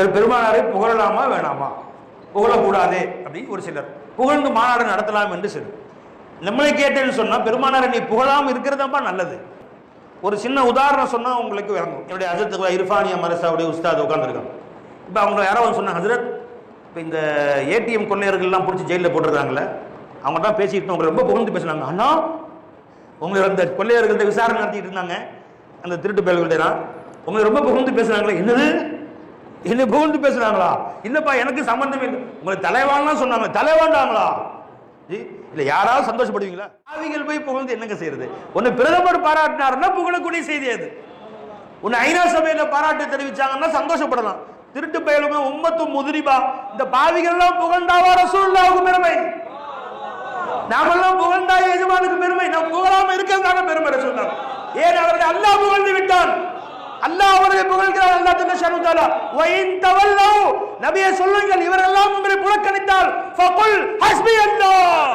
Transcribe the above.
பெருமானாரை புகழலாமா வேணாமா, புகழக்கூடாது அப்படின்னு ஒரு சிலர், புகழ்ந்து மாநாடு நடத்தலாம் என்று சிலர். நம்மளை கேட்டேன்னு சொன்னா பெருமானாரை நீ புகழாம இருக்கிறதாப்பா நல்லது. ஒரு சின்ன உதாரணம் சொன்னா உங்களுக்கு விளங்கும். என்னுடைய ஹஜரத் இர்ஃபானியா மதரசாவுடைய உஸ்தாத் உட்காந்துருக்காங்க. இப்போ அவங்க யாரோ சொன்னாங்க, ஹஜரத் இப்போ இந்த ஏடிஎம் கொள்ளையர்கள்லாம் பிடிச்சி ஜெயிலில் போட்டுருக்காங்களே, அவங்க தான் பேசிக்கிட்டு உங்களை ரொம்ப புகழ்ந்து பேசுனாங்க. அண்ணா உங்களை அந்த கொள்ளையர்கள்ட்ட விசாரணை நடத்திட்டு இருந்தாங்க, அந்த திருட்டு பயல்கள்ட்ட உங்களை ரொம்ப புகழ்ந்து பேசுனாங்களே. என்னது, என்ன புகழ்ந்து பேசுறாங்களா? இல்லப்பா எனக்கு சம்பந்தம் இல்லை. உங்களை தலைவான்லாம் சொன்னாங்க, தலைவாண்டாங்களா? இல்ல யாராவது சந்தோஷப்படுவீங்களா? ஆவிகள் போய் புகழ்ந்து என்னங்க செய்யறது? உன்னை பிரதமர் பாராட்டினாருன்னா புகழக்கூடிய செய்தி அது. உன்னை ஐநா சபையில பாராட்டு தெரிவிச்சாங்கன்னா சந்தோஷப்படலாம். திருட்டு பயலுமே உம்மத்து முதிரிபா, இந்த பாவிகள் எல்லாம் புகழ்ந்தாவா ரசூலுல்லாஹ்வுக்கு பெருமை, நாமெல்லாம் புகழ்ந்தா எஜமானுக்கு பெருமை. நாம் புகழாம இருக்கிறதாக பெருமை ரசூலுல்லாஹ். ஏன் அவர்கள் அல்லாஹ் புகழ்ந்து விட்டான், அல்லாஹ் அவர்களை புகழ்கிறார். அல்லாஹ் தஆலா தஆலா வஇன் தவல்லவு, நபியே சொல்லுங்கள் இவரெல்லாம் உங்களை புறக்கணித்தால் ஃபகுல் ஹஸ்பி அல்லாஹ்.